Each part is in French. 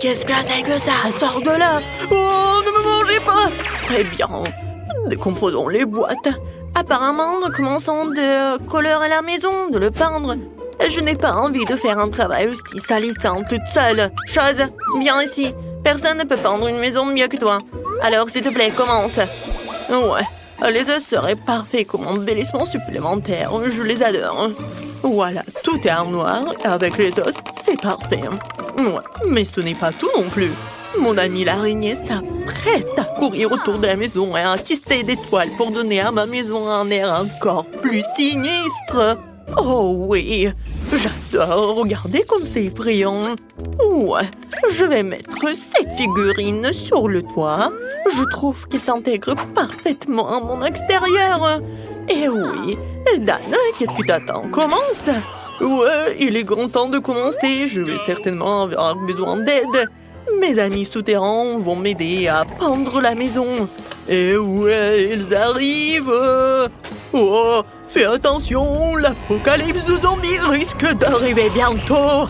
qu'est-ce que c'est que ça? Sors de là! Oh, ne me mangez pas! Très bien. Décomposons les boîtes. Apparemment, nous commençons de colorer la maison, de le peindre. Je n'ai pas envie de faire un travail aussi salissant toute seule. Chose, viens ici. Personne ne peut peindre une maison mieux que toi. Alors, s'il te plaît, commence. Ouais, les os seraient parfaits comme embellissement supplémentaire. Je les adore. Voilà, tout est en noir. Avec les os, c'est parfait. Ouais, mais ce n'est pas tout non plus. Mon ami l'araignée s'apprête à courir autour de la maison et à tisser des toiles pour donner à ma maison un air encore plus sinistre. Oh oui, j'adore. Regardez comme c'est effrayant. Ouais, je vais mettre ces figurines sur le toit. Je trouve qu'elles s'intègrent parfaitement à mon extérieur. Et oui, Dan, qu'est-ce que tu t'attends? Commence. Ouais, il est grand temps de commencer. Je vais certainement avoir besoin d'aide. Mes amis souterrains vont m'aider à peindre la maison. Et ouais, ils arrivent. Oh, fais attention, l'apocalypse de zombies risque d'arriver bientôt.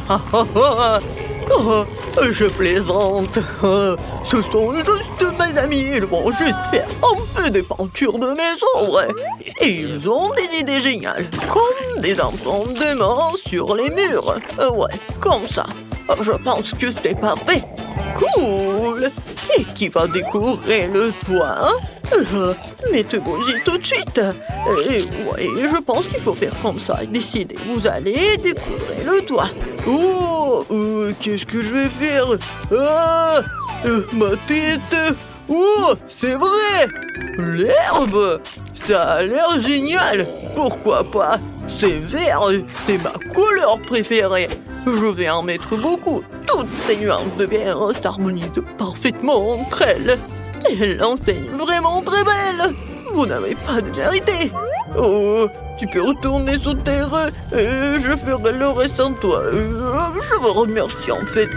Oh, je plaisante. Ce sont juste mes amis. Ils vont juste faire un peu de peinture de maison. Et ils ont des idées géniales. Comme des empreintements sur les murs. Ouais, comme ça. Je pense que c'est parfait. Cool. Et qui va décorer le toit? Mettez-vous-y tout de suite. Et ouais, je pense qu'il faut faire comme ça. Décidez, vous allez décorer le toit. Oh, qu'est-ce que je vais faire? Ma tête. Oh, c'est vrai. L'herbe. Ça a l'air génial. Pourquoi pas? C'est vert, c'est ma couleur préférée. Je vais en mettre beaucoup. Toutes ces nuances de vert s'harmonisent parfaitement entre elles. Et l'enseigne vraiment très belle. Vous n'avez pas de vérité. Oh, tu peux retourner sur terre. Je ferai le reste sans toi. Je vous remercie en fait.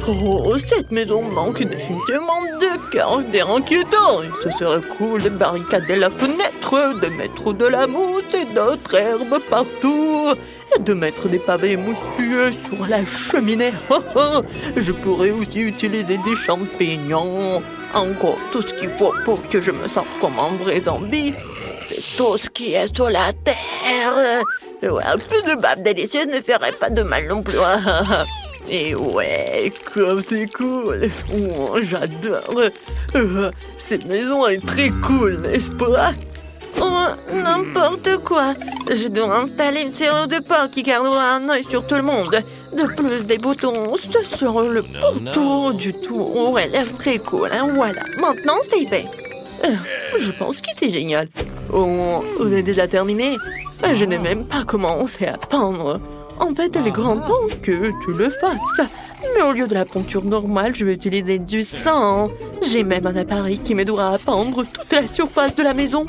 Oh, cette maison manque définitivement de caractère inquiétant. Ce serait cool de barricader la fenêtre, de mettre de la mousse et d'autres herbes partout, et de mettre des pavés moussueux sur la cheminée. Je pourrais aussi utiliser des champignons. Encore tout ce qu'il faut pour que je me sente comme un vrai zombie. C'est tout ce qui est sur la terre. Ouais, un peu de bave délicieuse ne ferait pas de mal non plus. Et ouais, comme c'est cool. Oh, j'adore. Cette maison est très cool, n'est-ce pas? Oh, n'importe quoi. Je dois installer une serrure de porc qui gardera un œil sur tout le monde. De plus, des boutons, ce sera le pourtour du tour. Elle est très cool, hein. Voilà, maintenant c'est fait. Je pense que c'est génial. Oh, vous avez déjà terminé? Je n'ai même pas commencé à peindre. En fait, il est grand temps que tu le fasses. Mais au lieu de la peinture normale, je vais utiliser du sang. J'ai même un appareil qui m'aidera à peindre toute la surface de la maison.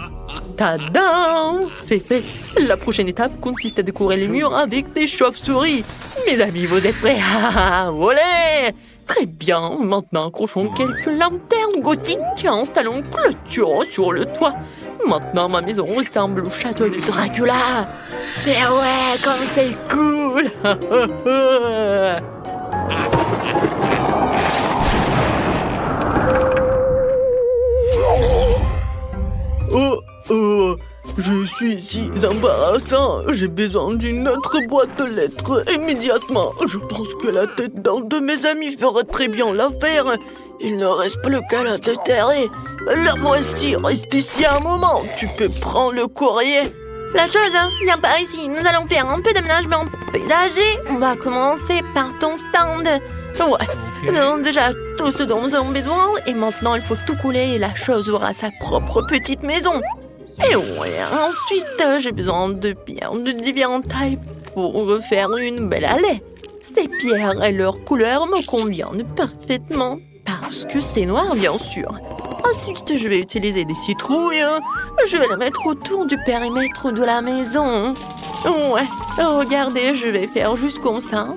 Tadam! C'est fait. La prochaine étape consiste à décorer les murs avec des chauves-souris. Mes amis, vous êtes prêts? Olé! Très bien. Maintenant, accrochons quelques lanternes gothiques et installons une clôture sur le toit. Maintenant, ma maison ressemble au château de Dracula. Et ouais, comme c'est cool. Je suis si embarrassant. J'ai besoin d'une autre boîte de lettres immédiatement. Je pense que la tête d'un de mes amis ferait très bien l'affaire. Il ne reste plus qu'à la déterrer. La voici, reste ici un moment. Tu peux prendre le courrier. La chose, viens par ici. Nous allons faire un peu d'aménagement paysager. On va commencer par ton stand. Ouais, nous avons déjà tout ce dont nous avons besoin. Et maintenant, il faut tout couler et la chose aura sa propre petite maison. Et ouais, ensuite, j'ai besoin de pierres de différentes tailles pour faire une belle allée. Ces pierres et leur couleur me conviennent parfaitement. Parce que c'est noir, bien sûr. Ensuite, je vais utiliser des citrouilles. Je vais les mettre autour du périmètre de la maison. Ouais, regardez, je vais faire juste comme ça.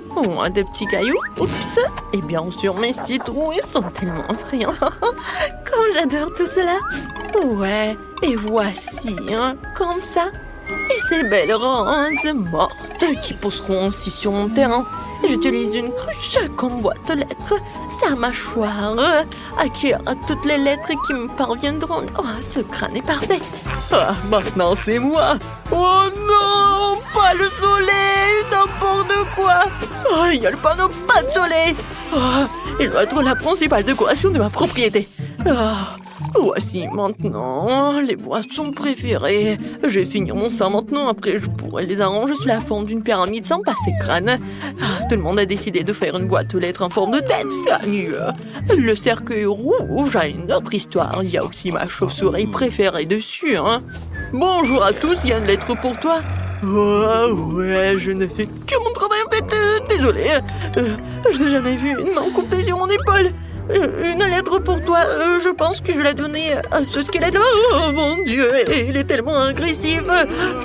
Des petits cailloux. Oups. Et bien sûr, mes citrouilles sont tellement effrayants. Comme j'adore tout cela. Ouais, et voici, comme ça. Et ces belles roses mortes qui pousseront aussi sur mon terrain. J'utilise une cruche comme boîte aux lettres. Sa mâchoire accueillera toutes les lettres qui me parviendront. Oh, ce crâne est parfait. Ah, maintenant c'est moi. Oh non, pas le soleil, n'importe quoi. Oh, il y a le panneau pas de soleil. Oh, il doit être la principale décoration de ma propriété. Ah, voici maintenant les boissons préférées. Je vais finir mon sang maintenant, après je pourrai les arranger sous la forme d'une pyramide sans passer crâne. Ah, tout le monde a décidé de faire une boîte aux lettres en forme de tête, c'est mieux. Le cercueil rouge a une autre histoire, il y a aussi ma chauve-souris préférée dessus. Hein. Bonjour à tous, il y a une lettre pour toi. Oh ouais, je ne fais que mon travail en fait, désolé. Je n'ai jamais vu une main coupée sur mon épaule. Une lettre pour toi, je pense que je vais la donner à ce squelette-là. Oh mon Dieu, il est tellement agressif.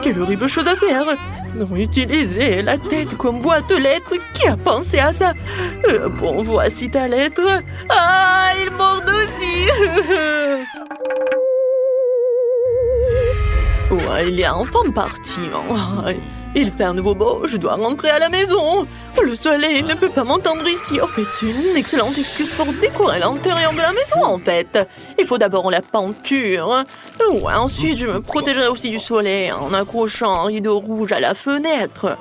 Quelle horrible chose à faire. Non, utiliser la tête comme boîte de lettres, qui a pensé à ça? Bon, voici ta lettre. Ah, il mord aussi. Ouais, il est enfin parti. Hein. Il fait un nouveau beau, je dois rentrer à la maison. Le soleil ne peut pas m'entendre ici. En fait, c'est une excellente excuse pour décorer l'intérieur de la maison, en fait. Il faut d'abord la peinture. Ouais, ensuite, je me protégerai aussi du soleil en accrochant un rideau rouge à la fenêtre.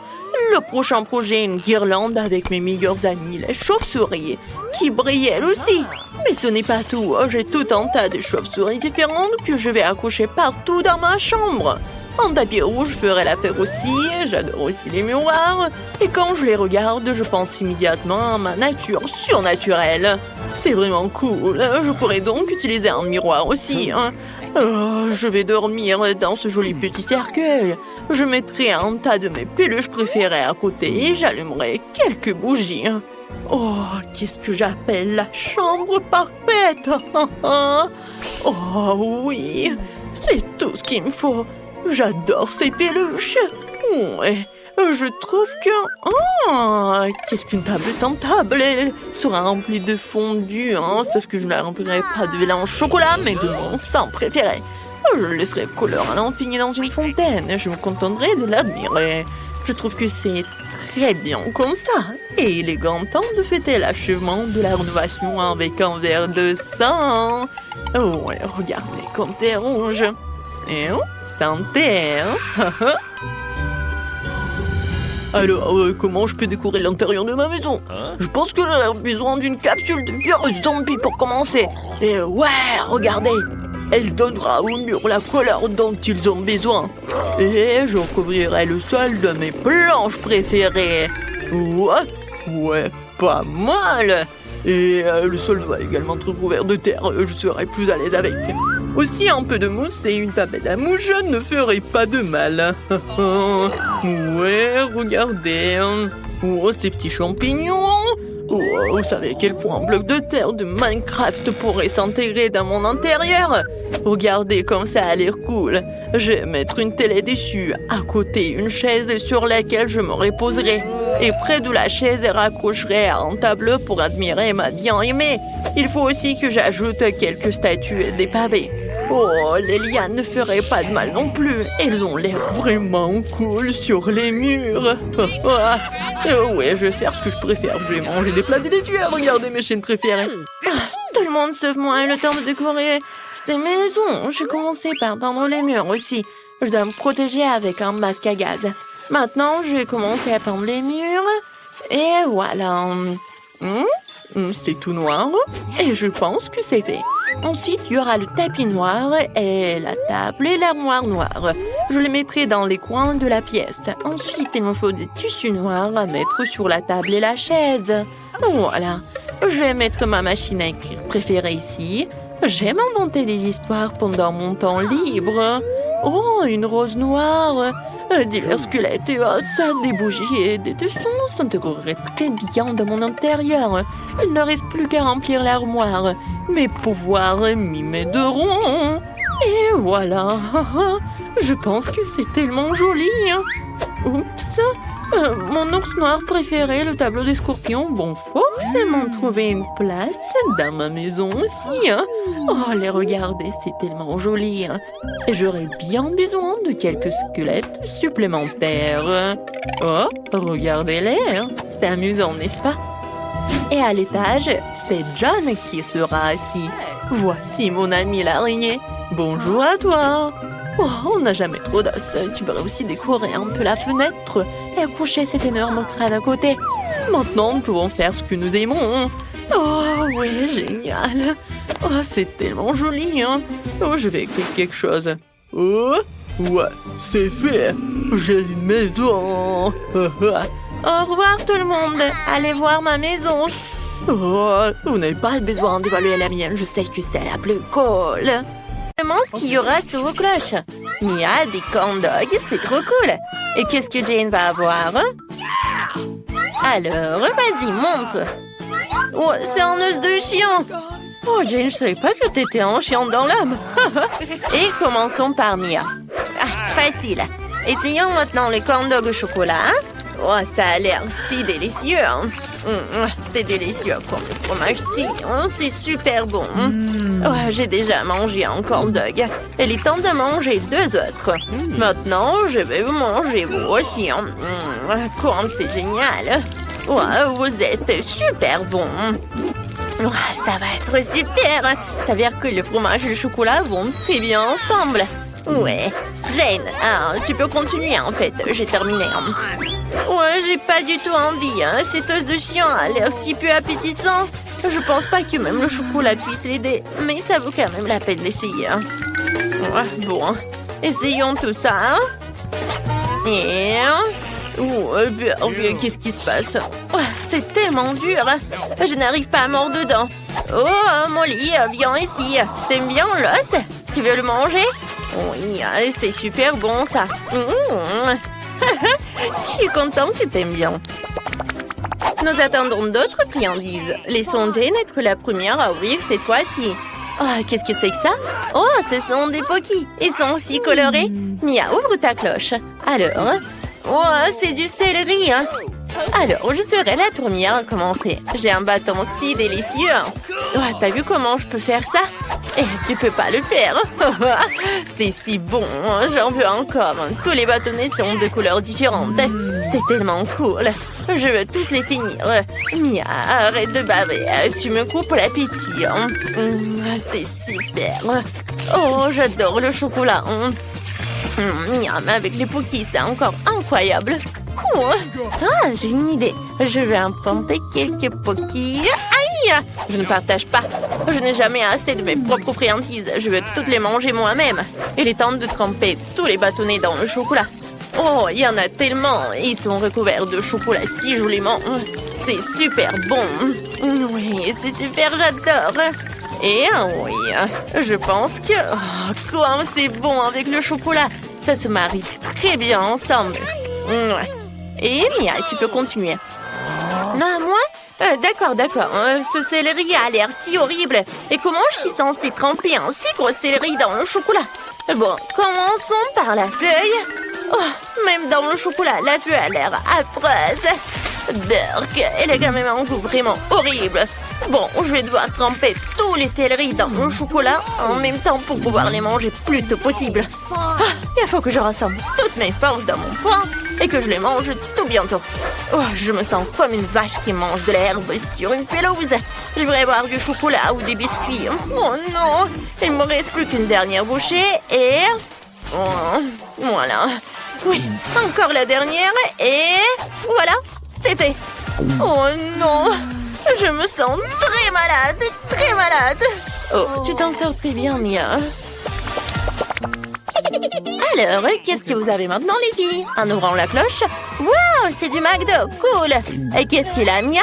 Le prochain projet, une guirlande avec mes meilleurs amis, les chauves-souris, qui brillent elles aussi. Mais ce n'est pas tout. J'ai tout un tas de chauves-souris différentes que je vais accrocher partout dans ma chambre. Un tapis rouge ferait l'affaire aussi, j'adore aussi les miroirs. Et quand je les regarde, je pense immédiatement à ma nature surnaturelle. C'est vraiment cool, je pourrais donc utiliser un miroir aussi. Hein. Oh, je vais dormir dans ce joli petit cercueil. Je mettrai un tas de mes peluches préférées à côté et j'allumerai quelques bougies. Oh, qu'est-ce que j'appelle la chambre parfaite. Oh oui, c'est tout ce qu'il me faut. J'adore ces peluches. Ouais, je trouve que... Oh, qu'est-ce qu'une table sans table? Elle sera remplie de fondu, hein, sauf que je ne la remplirai pas de mélange chocolat, mais de mon sang préféré. Je laisserai couleur à l'infini dans une fontaine. Je me contenterai de l'admirer. Je trouve que c'est très bien comme ça. Et il est grand temps de fêter l'achèvement de la rénovation avec un verre de sang. Ouais, regardez comme c'est rouge. Et santé, hein? Alors, comment je peux décorer l'intérieur de ma maison? Je pense que j'ai besoin d'une capsule de virus zombie pour commencer. Et ouais, regardez, elle donnera aux murs la couleur dont ils ont besoin. Et je recouvrirai le sol de mes planches préférées. Ouais, pas mal. Et le sol va également être recouvert de terre, je serai plus à l'aise avec. Aussi, un peu de mousse et une tablette à mouche ne ferait pas de mal. Ouais, regardez. Oh, ces petits champignons. Oh, vous savez à quel point un bloc de terre de Minecraft pourrait s'intégrer dans mon intérieur? Regardez comme ça a l'air cool. Je vais mettre une télé dessus, à côté une chaise sur laquelle je me reposerai. Et près de la chaise, je raccrocherai un tableau pour admirer ma bien-aimée. Il faut aussi que j'ajoute quelques statues et des pavés. Oh, les lianes ne feraient pas de mal non plus. Elles ont l'air vraiment cool sur les murs. Ouais, je vais faire ce que je préfère. Je vais manger des plats délicieux et regarder mes chaînes préférées. Tout le monde sauf moi a le temps de décorer cette maison. Je commençais par peindre les murs aussi. Je dois me protéger avec un masque à gaz. Maintenant, je vais commencer à peindre les murs. Et voilà. C'est tout noir. Et je pense que c'est fait. Ensuite, il y aura le tapis noir et la table et l'armoire noire. Je les mettrai dans les coins de la pièce. Ensuite, il me faut des tissus noirs à mettre sur la table et la chaise. Voilà. Je vais mettre ma machine à écrire préférée ici. J'aime inventer des histoires pendant mon temps libre. Oh, une rose noire. Divers squelettes et os, des bougies et des dessins s'intégreraient très bien dans mon intérieur. Il ne reste plus qu'à remplir l'armoire. Mes pouvoirs m'y m'aideront. Et voilà. Je pense que c'est tellement joli. Oups. Mon ours noir préféré, le tableau des scorpions, vont forcément trouver une place dans ma maison aussi. Hein. Oh, les regarder, c'est tellement joli. Hein. Et j'aurais bien besoin de quelques squelettes supplémentaires. Oh, regardez-les. Hein. C'est amusant, n'est-ce pas? Et à l'étage, c'est John qui sera assis. Voici mon ami l'araignée. Bonjour à toi. Oh, on n'a jamais trop d'os. Tu pourrais aussi décorer un peu la fenêtre et accrocher cet énorme crâne à côté. Maintenant, nous pouvons faire ce que nous aimons. Oh, oui, génial. Oh, c'est tellement joli. Hein. Oh, je vais écrire quelque chose. Oh, ouais, c'est fait. J'ai une maison. Au revoir tout le monde. Allez voir ma maison. Oh, vous n'avez pas besoin d'évaluer la mienne. Je sais que c'est la plus cool. Ce qu'il y aura sous vos cloches. Mia, des corn dogs, c'est trop cool. Et qu'est-ce que Jane va avoir? Alors, vas-y, montre. Oh, c'est un os de chien. Oh, Jane, je savais pas que t'étais un chien dans l'âme. Et commençons par Mia. Ah, facile. Essayons maintenant les corn dogs au chocolat. Oh, ça a l'air si délicieux. Hein. C'est délicieux comme le fromage tire. C'est super bon. Oh, j'ai déjà mangé un corn dog. Il est temps de manger 2 autres. Maintenant, je vais vous manger vous aussi. Hein. Comme c'est génial. Oh, vous êtes super bon. Oh, ça va être super. Ça veut dire que le fromage et le chocolat vont très bien ensemble. Ouais. Jane, tu peux continuer en fait. J'ai terminé. Ouais, j'ai pas du tout envie. Hein. Cet os de chien a l'air si peu appétissant. Je pense pas que même le chocolat puisse l'aider. Mais ça vaut quand même la peine d'essayer. Hein. Ouais, bon, essayons tout ça. Hein. Et... Oh, qu'est-ce qui se passe? Ouais, c'est tellement dur. Je n'arrive pas à mordre dedans. Oh, Molly, viens ici. T'aimes bien l'os? Tu veux le manger? Oui, c'est super bon ça. Je suis contente que t'aimes bien. Nous attendons d'autres friandises. Laissons Jane être la première à ouvrir cette fois-ci. Oh, qu'est-ce que c'est que ça? Oh, ce sont des Pocky. Ils sont aussi colorés. Mia, ouvre ta cloche. Alors, oh, c'est du céleri. Hein. Alors, je serai la première à commencer. J'ai un bâton si délicieux. Oh, t'as vu comment je peux faire ça? Et tu peux pas le faire. C'est si bon, j'en veux encore. Tous les bâtonnets sont de couleurs différentes. C'est tellement cool. Je veux tous les finir. Mia, arrête de baver. Tu me coupes l'appétit. C'est super. Oh, j'adore le chocolat. Miam, avec les Pocky, c'est encore incroyable. Oh. Ah, j'ai une idée. Je vais implanter quelques Pocky. Aïe! Je ne partage pas. Je n'ai jamais assez de mes propres friandises. Je veux toutes les manger moi-même. Il est temps de tremper tous les bâtonnets dans le chocolat. Oh, il y en a tellement. Ils sont recouverts de chocolat si joliment. C'est super bon. Oui, c'est super, j'adore. Et oui, je pense que... Oh, comme c'est bon avec le chocolat. Ça se marie très bien ensemble. Ouais. Et Mia, tu peux continuer. Non, moi? D'accord. Ce céleri a l'air si horrible. Et comment je suis censée tremper un si gros céleri dans le chocolat? Bon, commençons par la feuille. Oh, même dans le chocolat, la feuille a l'air affreuse. Burk, elle a quand même un goût vraiment horrible. Bon, je vais devoir tremper tous les céleris dans mon chocolat en même temps pour pouvoir les manger plus tôt possible. Il faut que je rassemble toutes mes forces dans mon poing et que je les mange tout bientôt. Oh, je me sens comme une vache qui mange de l'herbe sur une pelouse. Je voudrais boire du chocolat ou des biscuits. Oh non, il me reste plus qu'une dernière bouchée et... Oh, voilà. Oui, encore la dernière et... Voilà, c'est fait. Oh non, je me sens très malade. Oh, tu t'en sors très bien, Mia. Alors, qu'est-ce que vous avez maintenant, les filles? En ouvrant la cloche? Wow, c'est du McDo, cool. Et qu'est-ce qu'il a, Mia?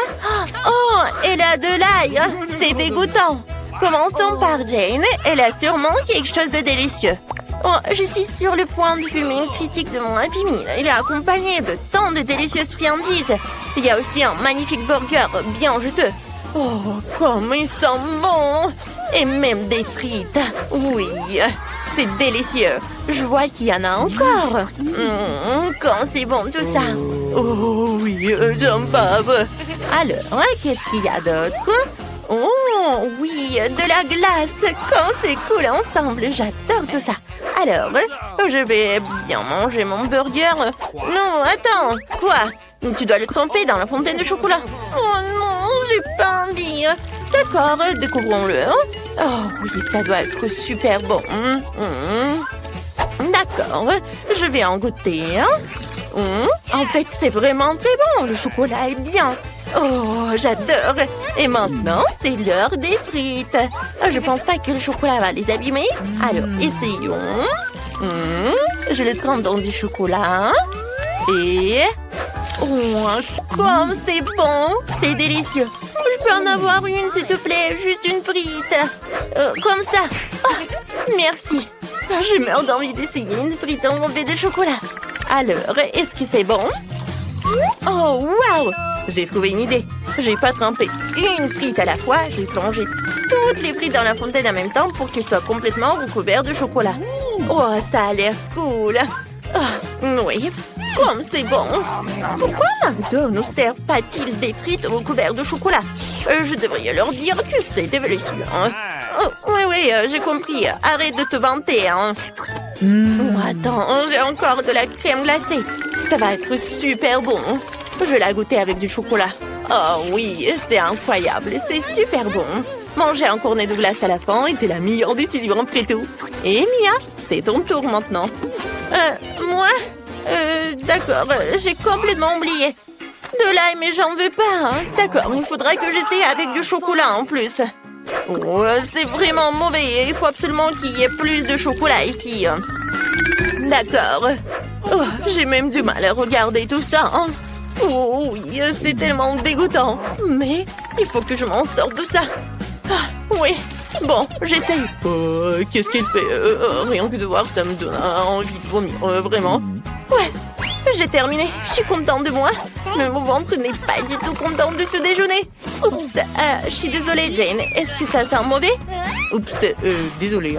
Oh, elle a de l'ail. C'est dégoûtant. Commençons par Jane. Elle a sûrement quelque chose de délicieux. Oh, je suis sur le point de fumer une critique de mon Happy Meal. Il est accompagné de tant de délicieuses friandises. Il y a aussi un magnifique burger bien juteux. Oh, comme il sent bon! Et même des frites. Oui, c'est délicieux. Je vois qu'il y en a encore. Quand c'est bon tout ça. Oh oui, j'en bave. Alors, qu'est-ce qu'il y a d'autre? Oh oui, de la glace. Quand c'est cool ensemble, j'adore tout ça. Alors, je vais bien manger mon burger. Non, attends. Quoi? Tu dois le tremper dans la fontaine de chocolat. Oh non, j'ai pas envie. D'accord, découvrons-le. Oh oui, ça doit être super bon. D'accord, je vais en goûter. En fait, c'est vraiment très bon. Le chocolat est bien. Oh, j'adore. Et maintenant, c'est l'heure des frites. Je pense pas que le chocolat va les abîmer. Alors, essayons. Je les trempe dans du chocolat. Et... oh, comme c'est bon. C'est délicieux. Je peux en avoir une, s'il te plaît. Juste une frite. Comme ça. Oh, merci. Je meurs d'envie d'essayer une frite enrobée de chocolat. Alors, est-ce que c'est bon? Oh, waouh! J'ai trouvé une idée. J'ai pas trempé une frite à la fois. J'ai plongé toutes les frites dans la fontaine en même temps pour qu'elles soient complètement recouvertes de chocolat. Oh, ça a l'air cool. Oui, comme c'est bon. Pourquoi McDo ne sert pas-t-il des frites recouvertes de chocolat? Je devrais leur dire que c'est délicieux. Oh, oui, j'ai compris. Arrête de te vanter. Oh, attends, j'ai encore de la crème glacée. Ça va être super bon. Je vais la goûter avec du chocolat. Oh oui, c'est incroyable. C'est super bon. Manger un cornet de glace à la fin était la meilleure décision après tout. Et Mia, c'est ton tour maintenant. Moi? D'accord, j'ai complètement oublié. De l'ail, mais j'en veux pas. D'accord, il faudra que j'essaye avec du chocolat en plus. Oh, c'est vraiment mauvais. Il faut absolument qu'il y ait plus de chocolat ici. D'accord. Oh, j'ai même du mal à regarder tout ça. Oh oui, c'est tellement dégoûtant. Mais il faut que je m'en sorte de ça. Oui, bon, j'essaye. Qu'est-ce qu'il fait? Rien que de voir ça me donne envie de vomir, vraiment. Ouais, j'ai terminé. Je suis contente de moi. Mais mon ventre n'est pas du tout content de ce déjeuner. Oups, je suis désolée, Jane. Est-ce que ça sent mauvais? Oups, désolée.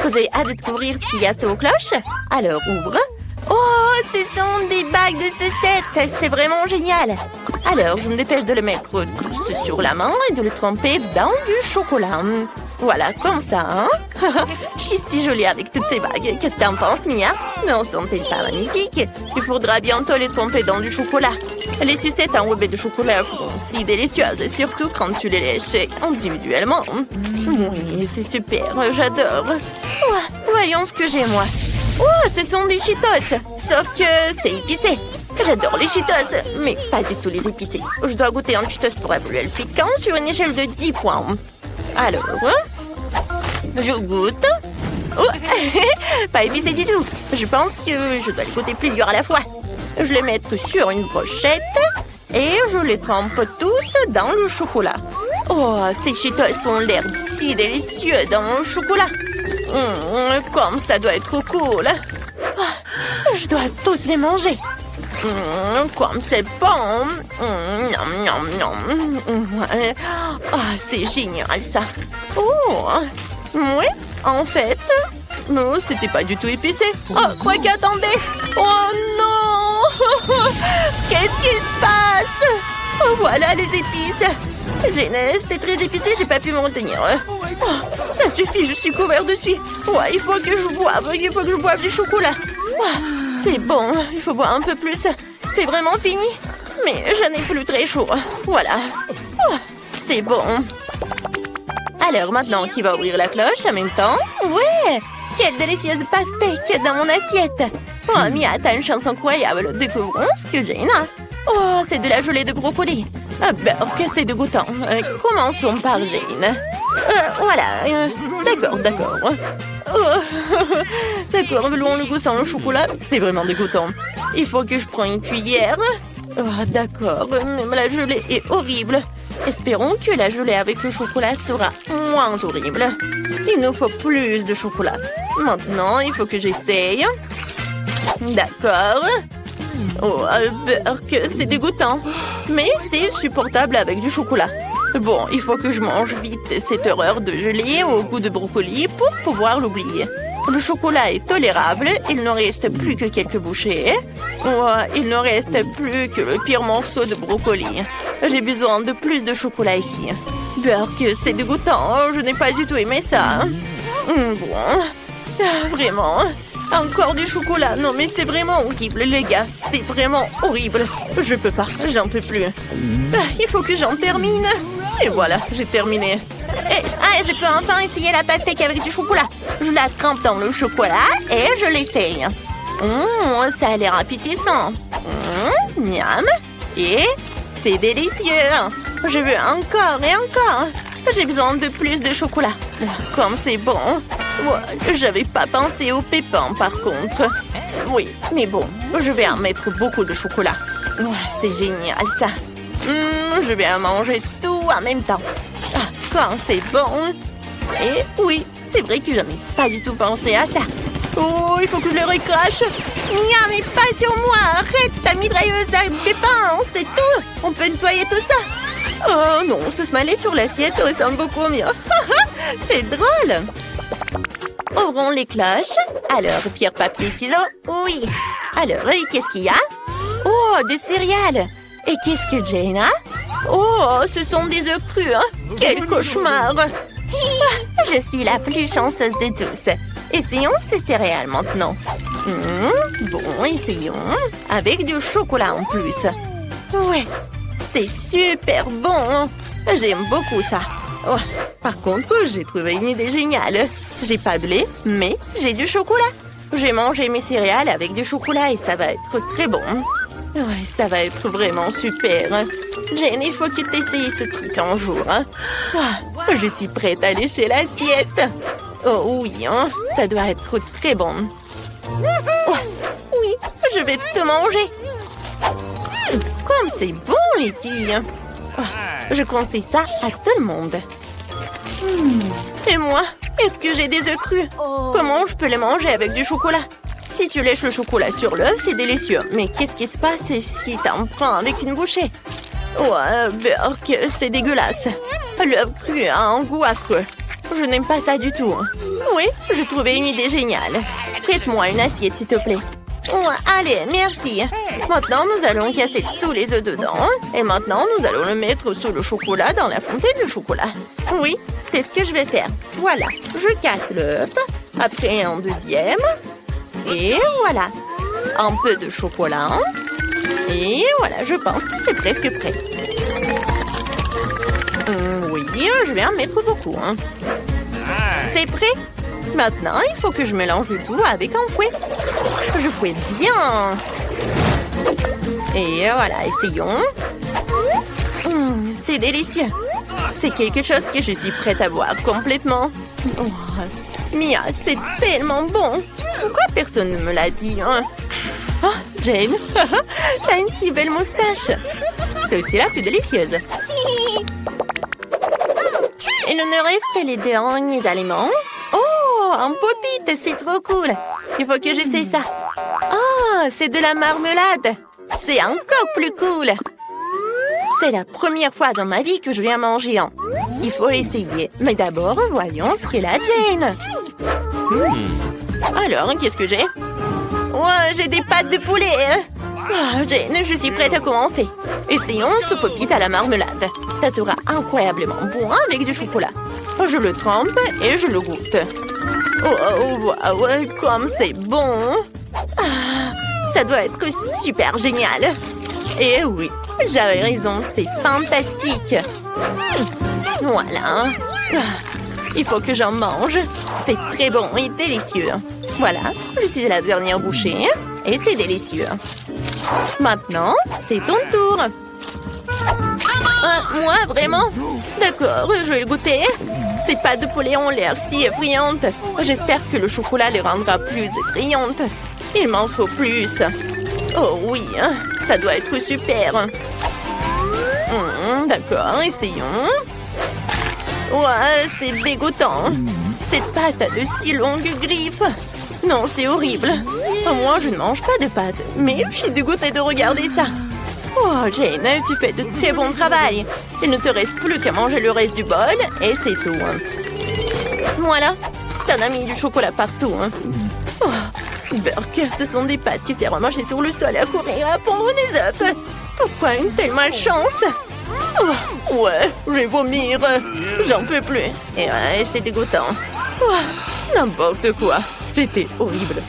Vous avez hâte de découvrir ce qu'il y a sous vos cloches? Alors, ouvre. Oh, ce sont des bagues de sucettes. C'est vraiment génial. Alors, je me dépêche de le mettre sur la main et de le tremper dans du chocolat. Voilà, comme ça, Je suis si jolie avec toutes ces bagues. Qu'est-ce que t'en penses, Mia? Non, sont-elles pas magnifiques? Il faudra bientôt les tremper dans du chocolat. Les sucettes enrobées de chocolat sont si délicieuses, surtout quand tu les lèches individuellement. Oui, c'est super, j'adore. Voyons ce que j'ai, moi. Oh, ce sont des Cheetos, sauf que c'est épicé. J'adore les Cheetos, mais pas du tout les épicés. Je dois goûter un Cheetos pour évaluer le piquant sur une échelle de 10 points. Alors, je goûte. Oh, pas épicé du tout. Je pense que je dois les goûter plusieurs à la fois. Je les mets sur une brochette et je les trempe tous dans le chocolat. Oh, ces Cheetos ont l'air si délicieux dans le chocolat. Comme ça doit être cool. Je dois tous les manger. Comme c'est bon. C'est génial ça. Oh, oui, en fait, non, c'était pas du tout épicé. Oh, quoi qu'attendez. Oh non. Qu'est-ce qui se passe? Oh, voilà les épices. C'était très épicé, j'ai pas pu m'en retenir. Ça suffit, je suis couvert de suie. Ouais, il faut que je boive du chocolat. C'est bon, il faut boire un peu plus. C'est vraiment fini. Mais j'en ai plus très chaud. Voilà. C'est bon. Alors maintenant, qui va ouvrir la cloche en même temps? Ouais! Quelle délicieuse pastèque dans mon assiette. Oh, Mia, t'as une chance incroyable. Découvrons ce que j'ai là. Oh, c'est de la gelée de brocoli. Que c'est dégoûtant. Commençons par Jane. Voilà. D'accord. D'accord, velours le goût sans le chocolat. C'est vraiment dégoûtant. Il faut que je prenne une cuillère. D'accord, même la gelée est horrible. Espérons que la gelée avec le chocolat sera moins horrible. Il nous faut plus de chocolat. Maintenant, il faut que j'essaye. D'accord. Que c'est dégoûtant. Mais c'est supportable avec du chocolat. Bon, il faut que je mange vite cette horreur de gelée au goût de brocoli pour pouvoir l'oublier. Le chocolat est tolérable, il ne reste plus que quelques bouchées. Ouais, il ne reste plus que le pire morceau de brocoli. J'ai besoin de plus de chocolat ici. Burk, c'est dégoûtant. Je n'ai pas du tout aimé ça. Bon. Vraiment. Encore du chocolat. Non, mais c'est vraiment horrible, les gars. C'est vraiment horrible. Je peux pas. J'en peux plus. Il faut que j'en termine. Et voilà, j'ai terminé. Je peux enfin essayer la pastèque avec du chocolat. Je la trempe dans le chocolat et je l'essaye. Ça a l'air appétissant. Miam. Et c'est délicieux. Je veux encore et encore. J'ai besoin de plus de chocolat. Comme c'est bon. J'avais pas pensé aux pépins par contre. Oui, mais bon, je vais en mettre beaucoup de chocolat. C'est génial ça. Je vais en manger tout en même temps. Quand c'est bon. Et oui, c'est vrai que j'avais pas du tout pensé à ça. Oh, il faut que je le recrache. Mia, mais pas sur moi. Arrête ta mitrailleuse à pépins. C'est tout. On peut nettoyer tout ça. Oh non, ce smiley sur l'assiette ressemble beaucoup mieux. C'est drôle. Ouvrons les cloches. Alors, pierre, papier, ciseaux. Oui. Alors, et qu'est-ce qu'il y a? Oh, des céréales. Et qu'est-ce que Jane a? Oh, ce sont des œufs crus. Quel cauchemar. Je suis la plus chanceuse de tous. Essayons ces céréales maintenant. Bon, essayons. Avec du chocolat en plus. Ouais, c'est super bon. J'aime beaucoup ça. Oh, par contre, j'ai trouvé une idée géniale. J'ai pas de lait, mais j'ai du chocolat. J'ai mangé mes céréales avec du chocolat et ça va être très bon. Ouais, ça va être vraiment super. Jane, il faut que tu essayes ce truc un jour. Je suis prête à lécher l'assiette. Oh oui, ça doit être très bon. Oui, je vais te manger. Comme c'est bon, les filles. Je conseille ça à tout le monde. Et moi, est-ce que j'ai des œufs crus? Comment je peux les manger avec du chocolat? Si tu lèches le chocolat sur l'œuf, c'est délicieux. Mais qu'est-ce qui se passe si t'en prends avec une bouchée? Ouais, Burk, c'est dégueulasse. L'œuf cru a un goût affreux. Je n'aime pas ça du tout. Oui, j'ai trouvé une idée géniale. Prête-moi une assiette, s'il te plaît. Allez, merci. Maintenant, nous allons casser tous les œufs dedans. Et maintenant, nous allons le mettre sous le chocolat dans la fontaine de chocolat. Oui, c'est ce que je vais faire. Voilà, je casse l'œuf. Après, un deuxième. Et voilà. Un peu de chocolat. Et voilà, je pense que c'est presque prêt. Oui, je vais en mettre beaucoup. C'est prêt. Maintenant, il faut que je mélange le tout avec un fouet. Je fouette bien. Et voilà, essayons. C'est délicieux. C'est quelque chose que je suis prête à boire complètement. Mia, c'est tellement bon. Pourquoi personne ne me l'a dit? Jane, t'as une si belle moustache. C'est aussi la plus délicieuse. Il nous reste les derniers aliments. Oh, un pop-it, c'est trop cool. Il faut que j'essaie ça. C'est de la marmelade. C'est encore plus cool. C'est la première fois dans ma vie que je vais en manger un. Il faut essayer. Mais d'abord, voyons ce qu'est la Jane. Alors, qu'est-ce que j'ai? J'ai des pâtes de poulet. Jane, je suis prête à commencer. Essayons ce pop-it à la marmelade. Ça sera incroyablement bon avec du chocolat. Je le trempe et je le goûte. Wow, comme c'est bon. Ça doit être super génial. Et oui, j'avais raison, c'est fantastique. Voilà. Il faut que j'en mange. C'est très bon et délicieux. Voilà, je suis à la dernière bouchée et c'est délicieux. Maintenant, c'est ton tour. Moi, vraiment? D'accord, je vais le goûter. Ces pâtes de poulet ont l'air si effrayantes. J'espère que le chocolat les rendra plus effrayantes. Il m'en faut plus. Oh oui, ça doit être super. D'accord, essayons. C'est dégoûtant. Cette pâte a de si longues griffes. Non, c'est horrible. Moi, je ne mange pas de pâtes, mais je suis dégoûtée de regarder ça. Jane, tu fais de très bon travail. Il ne te reste plus qu'à manger le reste du bol et c'est tout. Voilà, t'en as mis du chocolat partout. Burk, ce sont des pattes qui servent à marcher sur le sol et à courir et à pondre des œufs. Pourquoi une telle malchance? Oh, ouais, je vais vomir. J'en peux plus. Et ouais, c'est dégoûtant. Oh, n'importe quoi. C'était horrible.